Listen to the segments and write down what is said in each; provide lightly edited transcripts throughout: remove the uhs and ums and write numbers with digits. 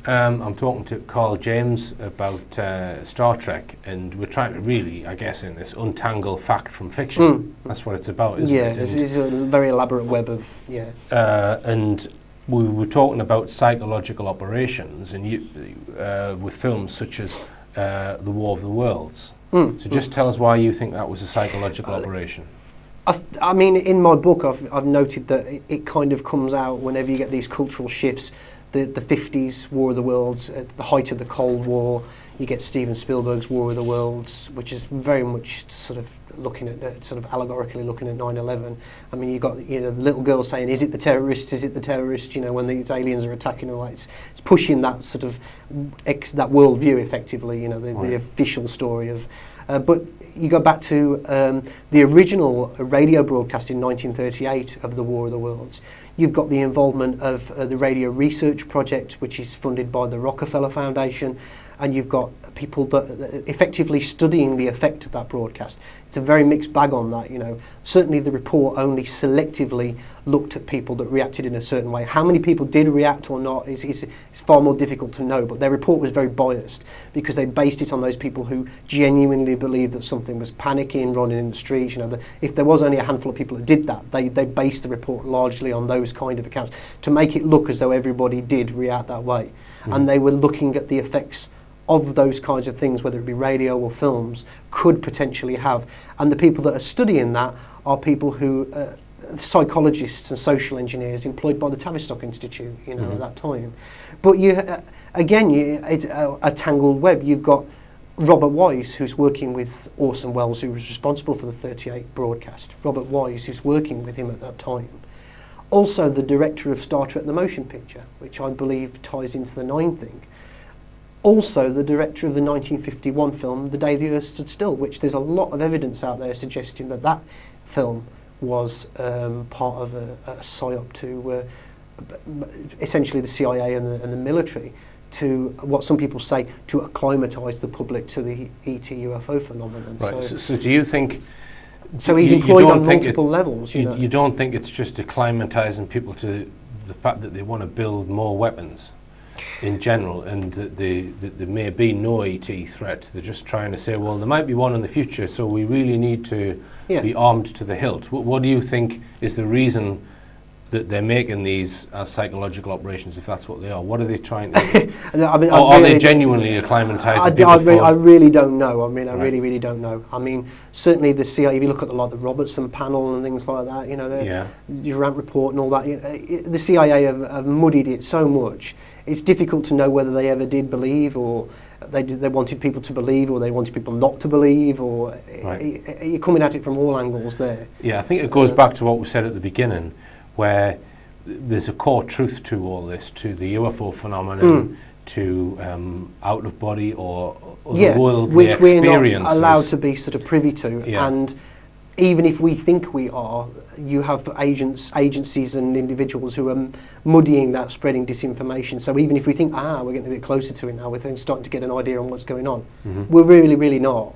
I'm talking to Carl James about Star Trek, and we're trying to really, I guess, in this untangle fact from fiction. That's what it's about, isn't it? Yeah, it's a very elaborate web of, and we were talking about psychological operations, and with films such as The War of the Worlds. So just tell us why you think that was a psychological operation. I mean, in my book, I've noted that it kind of comes out whenever you get these cultural shifts. The 50s War of the Worlds, at the height of the Cold War, you get Steven Spielberg's War of the Worlds, which is very much sort of looking at, sort of allegorically looking at 9/11. I mean, you got the little girl saying, "Is it the terrorists? Is it the terrorists?" When these aliens are attacking, all that. It's pushing that sort of that worldview effectively. The official story of, but. You go back to the original radio broadcast in 1938 of the War of the Worlds. You've got the involvement of the Radio Research Project, which is funded by the Rockefeller Foundation, and you've got people that effectively studying the effect of that broadcast. It's a very mixed bag on that. Certainly the report only selectively looked at people that reacted in a certain way. How many people did react or not is far more difficult to know, but their report was very biased because they based it on those people who genuinely believed that something was panicking, running in the streets. If there was only a handful of people that did that, they based the report largely on those kind of accounts to make it look as though everybody did react that way. And they were looking at the effects of those kinds of things, whether it be radio or films, could potentially have. And the people that are studying that are people who, psychologists and social engineers employed by the Tavistock Institute, at that time. But it's a tangled web. You've got Robert Wise, who's working with Orson Welles, who was responsible for the 38 broadcast. Robert Wise, who's working with him at that time. Also the director of Star Trek the Motion Picture, which I believe ties into the 9 thing. Also the director of the 1951 film The Day the Earth Stood Still, which there's a lot of evidence out there suggesting that film was part of a psyop to essentially the CIA and the military, to what some people say, to acclimatise the public to the ET UFO phenomenon. Right. So do you think... So he's employed on multiple levels. You don't think it's just acclimatising people to the fact that they want to build more weapons in general, and that there may be no ET threat? They're just trying to say, well, there might be one in the future, so we really need to be armed to the hilt. What do you think is the reason that they're making these as psychological operations, if that's what they are? What are they trying to do? Are they genuinely acclimatising people? I really don't know. I really don't know. I mean, certainly the CIA, if you look at the Robertson panel and things like that, the Durant report and all that, the CIA have muddied it so much. It's difficult to know whether they ever did believe, or they wanted people to believe, or they wanted people not to believe, or you're coming at it from all angles there. Yeah, I think it goes back to what we said at the beginning, where there's a core truth to all this, to the UFO phenomenon, to out-of-body or otherworldly experiences. Which we're not allowed to be sort of privy to. And even if we think we are, you have agencies and individuals who are muddying that, spreading disinformation. So even if we think, we're getting a bit closer to it now, we're starting to get an idea on what's going on. We're really, really not,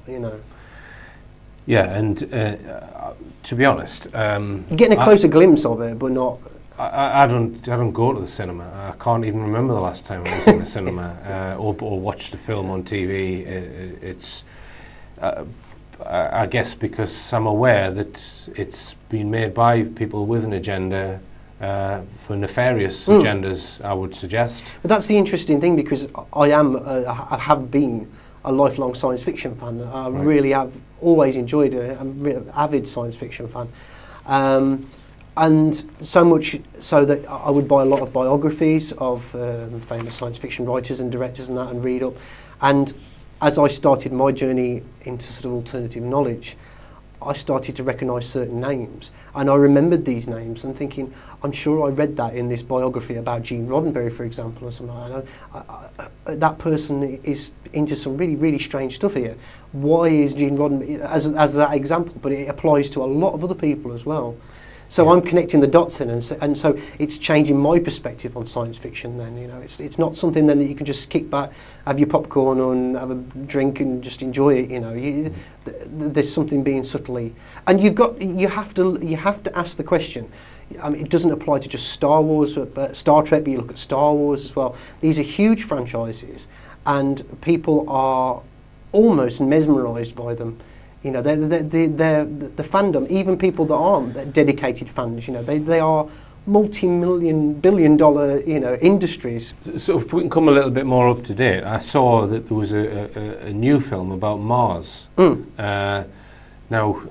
Yeah, and to be honest, getting a closer glimpse of it, but not. I don't go to the cinema. I can't even remember the last time I was in the cinema or watched a film on TV. It's I guess because I'm aware that it's been made by people with an agenda, for nefarious agendas, I would suggest. But that's the interesting thing, because I have been a lifelong science fiction fan. I really have always enjoyed it. I'm an avid science fiction fan. And so much so that I would buy a lot of biographies of famous science fiction writers and directors and that, and read up. And as I started my journey into sort of alternative knowledge, I started to recognise certain names. And I remembered these names and thinking, I'm sure I read that in this biography about Gene Roddenberry, for example, or something like that. That person is into some really, really strange stuff here. Why is Gene Roddenberry, as that example, but it applies to a lot of other people as well. So I'm connecting the dots in, and so it's changing my perspective on science fiction then. It's not something then that you can just kick back, have your popcorn and have a drink and just enjoy it. There's something being subtly, and you have to ask the question. I mean, it doesn't apply to just Star Wars, but Star Trek, but you look at Star Wars as well. These are huge franchises, and people are almost mesmerised by them. You know, they're the fandom, even people that aren't dedicated fans, you know, they are multi-million, billion-dollar, you know, industries. So if we can come a little bit more up to date, I saw that there was a new film about Mars. Now,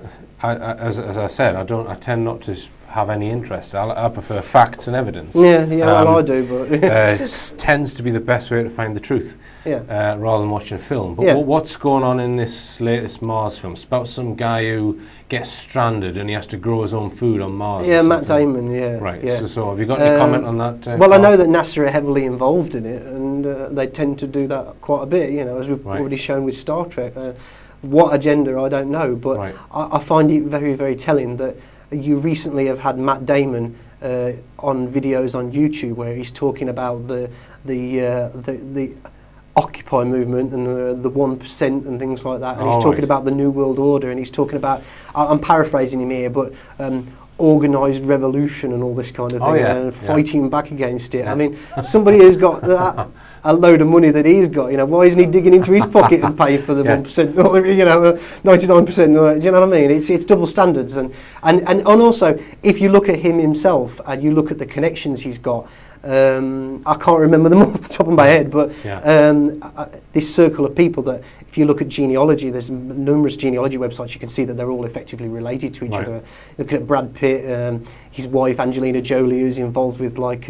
as I said, I tend not to have any interest. I prefer facts and evidence. Yeah, well, I do, but it tends to be the best way to find the truth. Yeah. Rather than watching a film. But what's going on in this latest Mars film? It's about some guy who gets stranded and he has to grow his own food on Mars. Yeah, Matt Damon, yeah. Right, yeah. So have you got any comment on that? Well, I know that NASA are heavily involved in it, and they tend to do that quite a bit, you know, as we've already shown with Star Trek. What agenda, I don't know, but I find it very, very telling that you recently have had Matt Damon on videos on YouTube where he's talking about the Occupy movement and the 1% and things like that, and he's talking about the New World Order, and he's talking about, I'm paraphrasing him here, but organised revolution and all this kind of thing, and fighting back against it. I mean, somebody who's got that, a load of money that he's got, you know, why isn't he digging into his pocket and paying for the 1%, or, you know, 99%, you know what I mean? It's double standards, and also, if you look at him himself, and you look at the connections he's got, I can't remember them off the top of my head, but this circle of people that, if you look at genealogy, there's numerous genealogy websites, you can see that they're all effectively related to each other. Looking at Brad Pitt, his wife Angelina Jolie, who's involved with like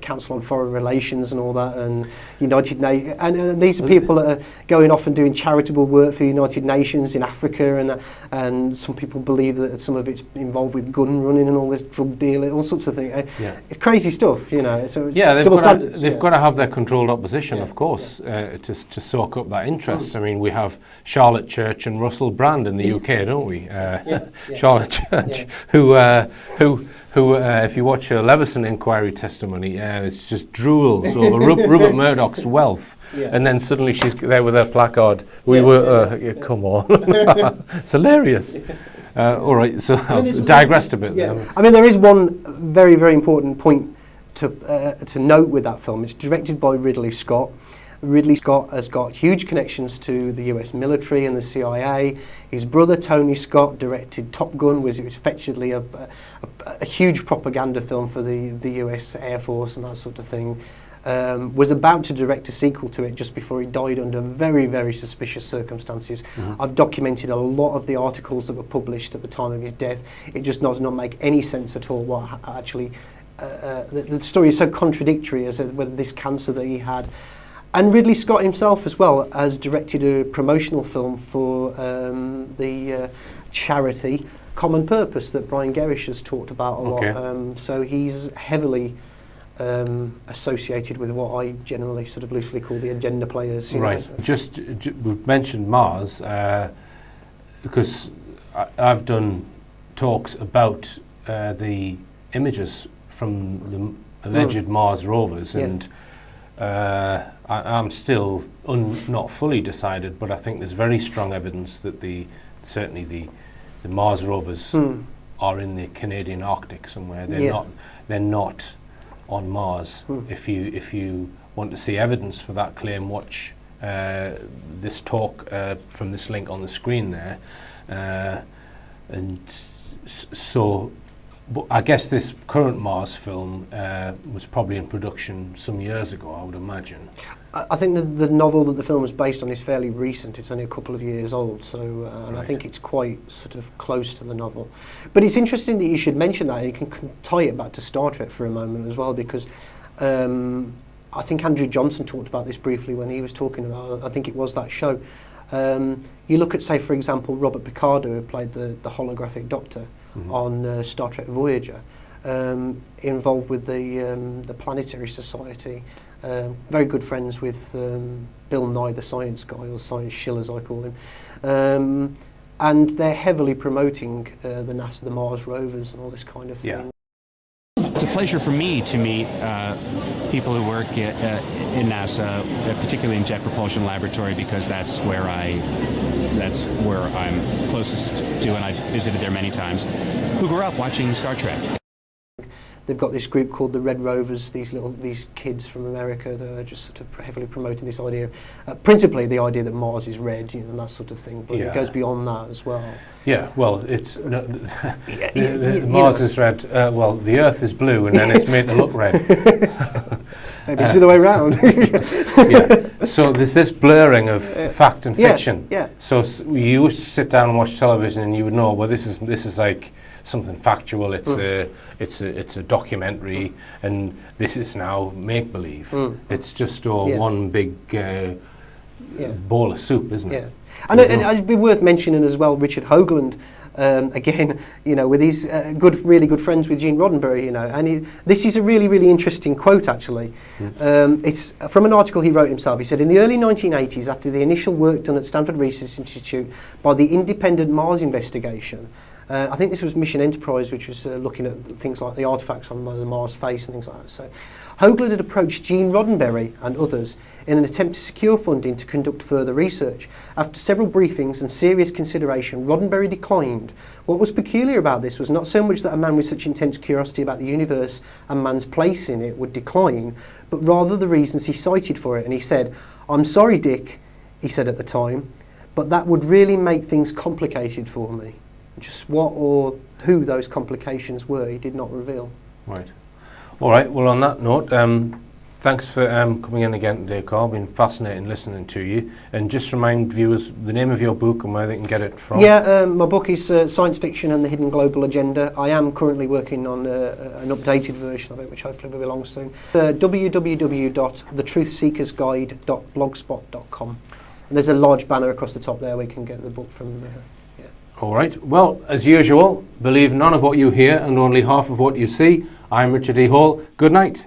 Council on Foreign Relations and all that, and United Nations, and these are people that are going off and doing charitable work for the United Nations in Africa, and some people believe that some of it's involved with gun running and all this drug dealing, all sorts of things. It's crazy stuff, you know. So it's they've got to have their controlled opposition, of course, to soak up that interest. I mean, we have Charlotte Church and Russell Brand in the UK, don't we? Charlotte Church, who, if you watch her Leveson inquiry testimony, it's just drools over Rupert Murdoch's wealth, and then suddenly she's there with her placard. Come on, it's hilarious. All right, so I've digressed a bit. I mean, there is one very, very important point to note with that film. It's directed by Ridley Scott. Ridley Scott has got huge connections to the US military and the CIA. His brother Tony Scott directed Top Gun, which was effectively a huge propaganda film for the US Air Force and that sort of thing. Was about to direct a sequel to it just before he died under very, very suspicious circumstances. I've documented a lot of the articles that were published at the time of his death. It just does not make any sense at all what actually... the story is so contradictory as to whether this cancer that he had. And Ridley Scott himself as well has directed a promotional film for the charity Common Purpose that Brian Gerrish has talked about a lot. So he's heavily associated with what I generally sort of loosely call the agenda players. You know, so. We've mentioned Mars because I've done talks about the images from the alleged Mars rovers, and I'm still not fully decided, but I think there's very strong evidence that certainly the Mars rovers are in the Canadian Arctic somewhere. They're not on Mars. If you want to see evidence for that claim, watch this talk from this link on the screen there, and so. But I guess this current Mars film was probably in production some years ago, I would imagine. I think the novel that the film is based on is fairly recent. It's only a couple of years old, so and I think it's quite sort of close to the novel. But it's interesting that you should mention that, and you can tie it back to Star Trek for a moment as well, because I think Andrew Johnson talked about this briefly when he was talking about, I think it was that show. You look at, say, for example, Robert Picardo, who played the holographic Doctor on Star Trek Voyager, involved with the Planetary Society, very good friends with Bill Nye, the science guy, or Science Shill as I call him, and they're heavily promoting the NASA, the Mars rovers and all this kind of thing. It's a pleasure for me to meet people who work in NASA, particularly in Jet Propulsion Laboratory, because that's where I'm closest to, and I've visited there many times, who grew up watching Star Trek. they've got this group called the Red Rovers, these kids from America that are just sort of heavily promoting this idea, principally the idea that Mars is red, and that sort of thing, but it goes beyond that as well. Yeah, well, it's Mars is red. Well, the Earth is blue, and then it's made to look red. Maybe it's the other way around. Yeah. So there's this blurring of fact and fiction. Yeah. So you used to sit down and watch television, and you would know, well, this is like something factual. It's a documentary, and this is now make believe. It's just all one big bowl of soup, isn't it? Yeah. And it'd be worth mentioning as well Richard Hoagland, again, with his really good friends with Gene Roddenberry, and this is a really, really interesting quote, actually. It's from an article he wrote himself. He said, in the early 1980s, after the initial work done at Stanford Research Institute by the independent Mars investigation, I think this was Mission Enterprise, which was looking at things like the artifacts on the Mars face and things like that. So Hoagland had approached Gene Roddenberry and others in an attempt to secure funding to conduct further research. After several briefings and serious consideration, Roddenberry declined. What was peculiar about this was not so much that a man with such intense curiosity about the universe and man's place in it would decline, but rather the reasons he cited for it. And he said, "I'm sorry, Dick," he said at the time, "but that would really make things complicated for me." Just what or who those complications were, he did not reveal. Right. All right. Well, on that note, thanks for coming in again today, Carl. Been fascinating listening to you. And just remind viewers the name of your book and where they can get it from. Yeah, my book is Science Fiction and the Hidden Global Agenda. I am currently working on an updated version of it, which hopefully will be along soon. www.thetruthseekersguide.blogspot.com. And there's a large banner across the top there where you can get the book from there. All right. Well, as usual, believe none of what you hear and only half of what you see. I'm Richard E. Hall. Good night.